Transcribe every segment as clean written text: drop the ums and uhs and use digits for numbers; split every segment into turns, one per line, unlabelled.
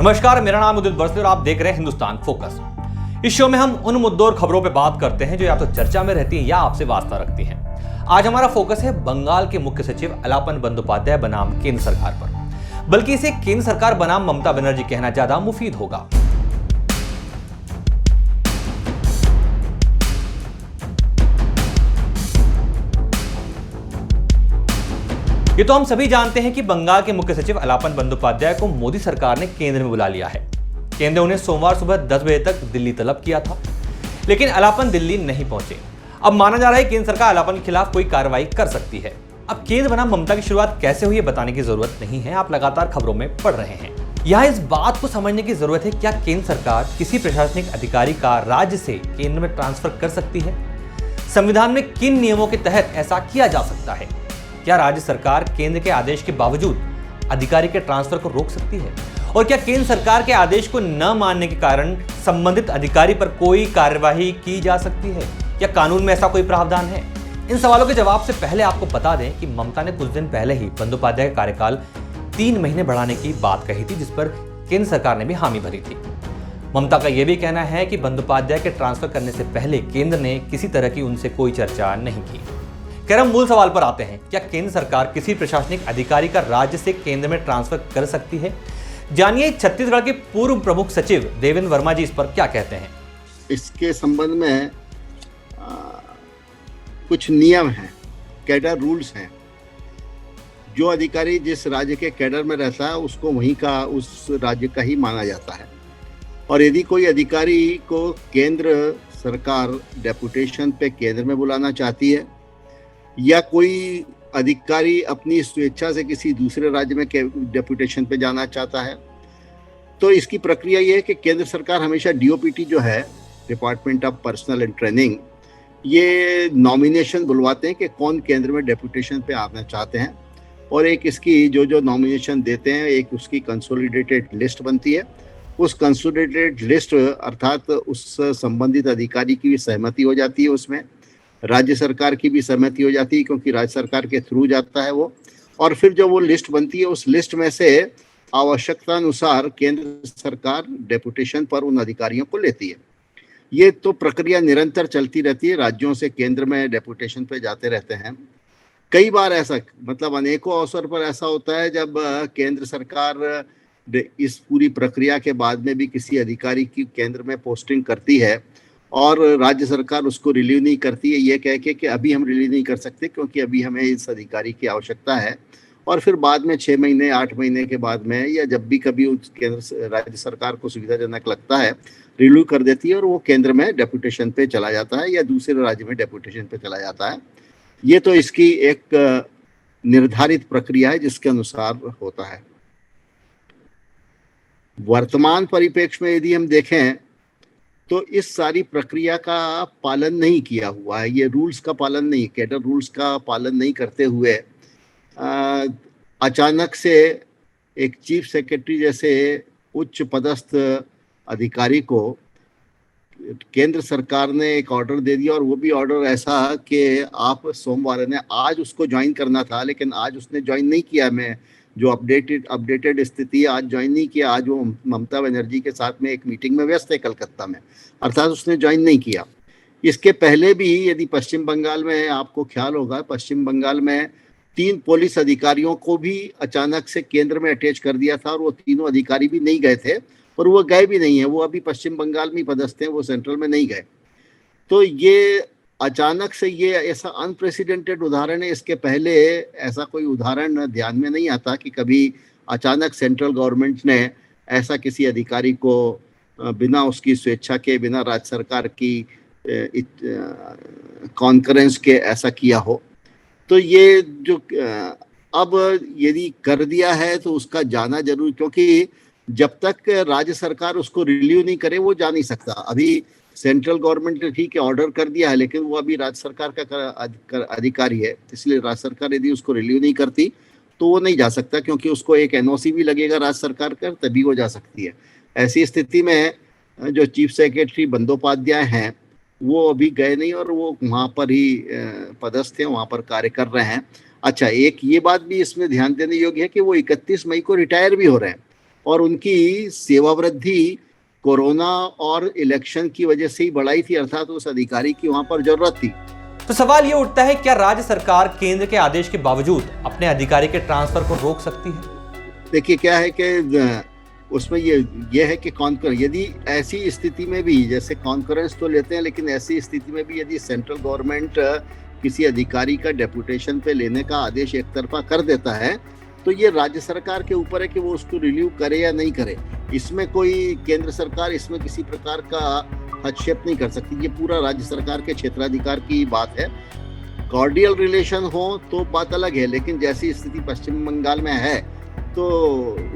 नमस्कार, मेरा नाम उदित बरसे और आप देख रहे हैं हिंदुस्तान फोकस। इस शो में हम उन मुद्दों और खबरों पर बात करते हैं जो या तो चर्चा में रहती हैं या आपसे वास्ता रखती हैं। आज हमारा फोकस है बंगाल के मुख्य सचिव अलापन बंदोपाध्याय बनाम केंद्र सरकार पर, बल्कि इसे केंद्र सरकार बनाम ममता बनर्जी कहना ज्यादा मुफीद होगा। ये तो हम सभी जानते हैं कि बंगाल के मुख्य सचिव अलापन बंदोपाध्याय को मोदी सरकार ने केंद्र में बुला लिया है। केंद्र ने उन्हें सोमवार सुबह 10 बजे तक दिल्ली तलब किया था, लेकिन अलापन दिल्ली नहीं पहुंचे। अब माना जा रहा है केंद्र सरकार अलापन के खिलाफ कोई कार्रवाई कर सकती है। अब केंद्र बनाम ममता की शुरुआत कैसे हुई है बताने की जरूरत नहीं है, आप लगातार खबरों में पढ़ रहे हैं। यहाँ इस बात को समझने की जरूरत है, क्या केंद्र सरकार किसी प्रशासनिक अधिकारी का राज्य से केंद्र में ट्रांसफर कर सकती है? संविधान में किन नियमों के तहत ऐसा किया जा सकता है? क्या राज्य सरकार केंद्र के आदेश के बावजूद अधिकारी के ट्रांसफर को रोक सकती है? और क्या केंद्र सरकार के आदेश को न मानने के कारण संबंधित अधिकारी पर कोई कार्यवाही की जा सकती है? क्या कानून में ऐसा कोई प्रावधान है? इन सवालों के जवाब से पहले आपको बता दें कि ममता ने कुछ दिन पहले ही बंदोपाध्याय का कार्यकाल 3 महीने बढ़ाने की बात कही थी, जिस पर केंद्र सरकार ने भी हामी भरी थी। ममता का यह भी कहना है कि बंदोपाध्याय के ट्रांसफर करने से पहले केंद्र ने किसी तरह की उनसे कोई चर्चा नहीं की। खैर, हम मूल सवाल पर आते हैं, क्या केंद्र सरकार किसी प्रशासनिक अधिकारी का राज्य से केंद्र में ट्रांसफर कर सकती है? जानिए छत्तीसगढ़ के पूर्व प्रमुख सचिव देवेंद्र वर्मा जी इस पर क्या कहते हैं।
इसके संबंध में कुछ नियम हैं, कैडर रूल्स हैं। जो अधिकारी जिस राज्य के कैडर में रहता है उसको वहीं का, उस राज्य का ही माना जाता है। और यदि कोई अधिकारी को केंद्र सरकार डेपुटेशन पे केंद्र में बुलाना चाहती है या कोई अधिकारी अपनी स्वेच्छा से किसी दूसरे राज्य में डेपुटेशन पे जाना चाहता है, तो इसकी प्रक्रिया ये है कि केंद्र सरकार हमेशा डीओपीटी जो है, department of personal and training, ये नॉमिनेशन बुलवाते हैं कि कौन केंद्र में डेपुटेशन पे आना चाहते हैं। और एक इसकी जो नॉमिनेशन देते हैं, एक उसकी कंसोलिडेटेड लिस्ट बनती है। उस कंसोलिडेटेड लिस्ट अर्थात उस संबंधित अधिकारी की भी सहमति हो जाती है, उसमें राज्य सरकार की भी सहमति हो जाती है क्योंकि राज्य सरकार के थ्रू जाता है वो। और फिर जो वो लिस्ट बनती है, उस लिस्ट में से आवश्यकता अनुसार केंद्र सरकार डेपुटेशन पर उन अधिकारियों को लेती है। ये तो प्रक्रिया निरंतर चलती रहती है, राज्यों से केंद्र में डेपुटेशन पे जाते रहते हैं। कई बार ऐसा, मतलब अनेकों अवसर पर ऐसा होता है जब केंद्र सरकार इस पूरी प्रक्रिया के बाद में भी किसी अधिकारी की केंद्र में पोस्टिंग करती है और राज्य सरकार उसको रिलीव नहीं करती है, ये कह के कि अभी हम रिलीव नहीं कर सकते क्योंकि अभी हमें इस अधिकारी की आवश्यकता है। और फिर बाद में 6 महीने 8 महीने के बाद में या जब भी कभी उस केंद्र राज्य सरकार को सुविधाजनक लगता है, रिलीव कर देती है और वो केंद्र में डेपुटेशन पे चला जाता है या दूसरे राज्य में डेपुटेशन पे चला जाता है। ये तो इसकी एक निर्धारित प्रक्रिया है जिसके अनुसार होता है। वर्तमान परिप्रेक्ष्य में यदि हम देखें तो इस सारी प्रक्रिया का पालन नहीं किया हुआ है, ये रूल्स का पालन नहीं, कैडर रूल्स का पालन नहीं करते हुए अचानक से एक चीफ सेक्रेटरी जैसे उच्च पदस्थ अधिकारी को केंद्र सरकार ने एक ऑर्डर दे दिया, और वो भी ऑर्डर ऐसा कि आप सोमवार ने आज उसको ज्वाइन करना था, लेकिन आज उसने ज्वाइन नहीं किया। मैं जो अपडेटेड स्थिति है, आज ज्वाइन नहीं किया। आज वो ममता बनर्जी के साथ में एक मीटिंग में व्यस्त है कलकत्ता में, अर्थात उसने ज्वाइन नहीं किया। इसके पहले भी यदि पश्चिम बंगाल में आपको ख्याल होगा, पश्चिम बंगाल में 3 पुलिस अधिकारियों को भी अचानक से केंद्र में अटैच कर दिया था और वो तीनों अधिकारी भी नहीं गए थे और वो गए भी नहीं है, वो अभी पश्चिम बंगाल में पदस्थ हैं, वो सेंट्रल में नहीं गए। तो ये अचानक से ये ऐसा अनप्रेसिडेंटेड उदाहरण है। इसके पहले ऐसा कोई उदाहरण ध्यान में नहीं आता कि कभी अचानक सेंट्रल गवर्नमेंट ने ऐसा किसी अधिकारी को बिना उसकी स्वेच्छा के, बिना राज्य सरकार की कॉन्करेंस के ऐसा किया हो। तो ये जो अब यदि कर दिया है तो उसका जाना जरूर, क्योंकि जब तक राज्य सरकार उसको रिलीव नहीं करे वो जा नहीं सकता। अभी सेंट्रल गवर्नमेंट ने ठीक है ऑर्डर कर दिया है, लेकिन वो अभी राज्य सरकार का अधिकारी है, इसलिए राज्य सरकार यदि उसको रिलीव नहीं करती तो वो नहीं जा सकता, क्योंकि उसको एक एनओसी भी लगेगा राज्य सरकार का, तभी वो जा सकती है। ऐसी स्थिति में जो चीफ सेक्रेटरी बंदोपाध्याय हैं वो अभी गए नहीं और वो वहाँ पर ही पदस्थ हैं, वहाँ पर कार्य कर रहे हैं। अच्छा, एक ये बात भी इसमें ध्यान देने योग्य है कि वो 31 मई को रिटायर भी हो रहे हैं। और उनकी सेवा वृद्धि कोरोना और इलेक्शन की वजह से ही बढ़ाई थी, अर्थात उस अधिकारी की वहां पर जरूरत थी।
तो सवाल ये उठता है, क्या राज्य सरकार केंद्र के आदेश के बावजूद अपने अधिकारी के ट्रांसफर को रोक सकती है?
देखिए क्या है कि उसमें ये है कि यदि ऐसी स्थिति में भी, जैसे कॉन्फ्रेंस तो लेते हैं, लेकिन ऐसी स्थिति में भी यदि सेंट्रल गवर्नमेंट किसी अधिकारी का डेपुटेशन पे लेने का आदेश एक तरफा कर देता है, तो ये राज्य सरकार के ऊपर है कि वो उसको रिलीव करे या नहीं करे। इसमें कोई केंद्र सरकार इसमें किसी प्रकार का हस्तक्षेप नहीं कर सकती। ये पूरा राज्य सरकार के क्षेत्राधिकार की बात है। कॉर्डियल रिलेशन हो तो बात अलग है, लेकिन जैसी स्थिति पश्चिम बंगाल में है तो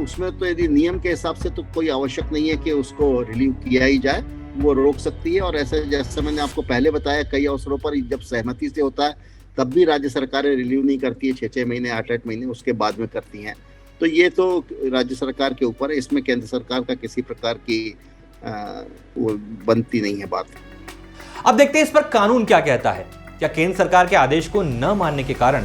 उसमें तो यदि नियम के हिसाब से तो कोई आवश्यक नहीं है कि उसको रिलीव किया ही जाए, वो रोक सकती है। और ऐसे जैसे मैंने आपको पहले बताया, कई अवसरों पर जब सहमति से होता है तब भी राज्य सरकारें रिलीव नहीं करती है, 6-6 महीने 8-8 महीने उसके बाद में करती हैं। तो ये तो राज्य सरकार के ऊपर है, इसमें केंद्र सरकार का किसी प्रकार की वो बनती नहीं है बात।
अब देखते हैं इस पर कानून क्या कहता है। क्या केंद्र सरकार के आदेश को न मानने के कारण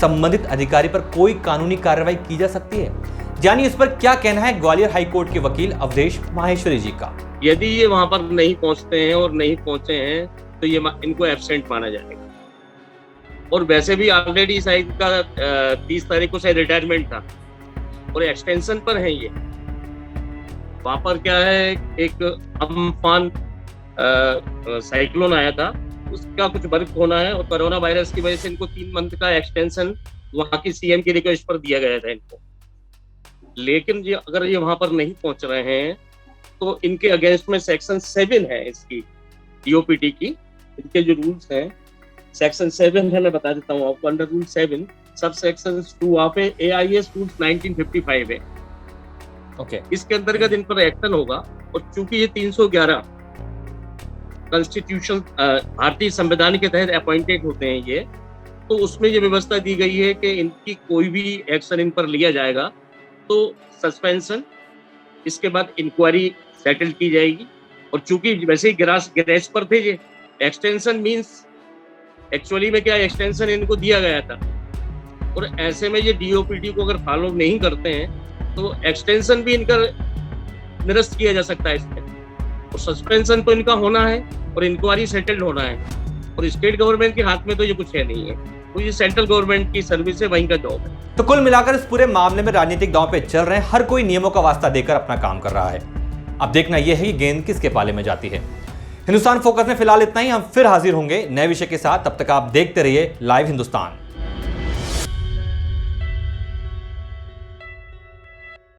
संबंधित अधिकारी पर कोई कानूनी कार्रवाई की जा सकती है? जानिए इस पर क्या कहना है ग्वालियर हाई कोर्ट के वकील अवधेश माहेश्वरी जी का।
यदि ये वहां पर नहीं पहुंचते हैं और नहीं पहुंचे हैं तो ये इनको एब्सेंट माना जाएगा। और वैसे भी ऑलरेडी शायद का 30 तारीख को शायद रिटायरमेंट था और एक्सटेंशन पर है। ये वहां पर क्या है, एक अम्फान साइक्लोन आया था, उसका कुछ वर्क होना है और कोरोना वायरस की वजह से इनको 3 मंथ का एक्सटेंशन वहां की सीएम की रिक्वेस्ट पर दिया गया था इनको। लेकिन ये अगर ये वहां पर नहीं पहुंच रहे हैं तो इनके अगेंस्ट में सेक्शन 7 है इसकी डीओपीटी की। इनके जो रूल्स हैं सेक्शन 7 है, मैं बता देता हूँ आपको। Under rule 7 sub section 2 of AIS rules 1955 है।
ओके,
इसके अंतर्गत इन पर एक्शन होगा। और चूंकि ये 311 कॉन्स्टिट्यूशन भारतीय संविधान के तहत अपॉइंटेड होते हैं ये, तो उसमें ये व्यवस्था दी गई है कि इनकी कोई भी एक्शन इन पर लिया जाएगा तो सस्पेंशन, इसके बाद इंक्वायरी सेटल की जाएगी। और चूंकि वैसे ही ग्रेस पर थे ये, एक्सटेंशन मींस एक्चुअली में क्या एक्सटेंशन इनको दिया गया था। और ऐसे में ये डीओपीटी को अगर फॉलो नहीं करते हैं तो एक्सटेंशन भी इनका निरस्त किया जा सकता है इसमें। और सस्पेंशन तो इनका होना है और इंक्वायरी सेटल्ड होना है। और स्टेट गवर्नमेंट के हाथ में तो ये कुछ है नहीं है, तो ये सेंट्रल गवर्नमेंट की सर्विस है, वहीं का जॉब है।
तो कुल मिलाकर इस पूरे मामले में राजनीतिक दांव पे चल रहे हैं, हर कोई नियमों का वास्ता देकर अपना काम कर रहा है। अब देखना यह है कि गेंद किसके पाले में जाती है। हिंदुस्तान फोकस में फिलहाल इतना ही। हम फिर हाजिर होंगे नए विषय के साथ। तब तक आप देखते रहिए लाइव हिंदुस्तान।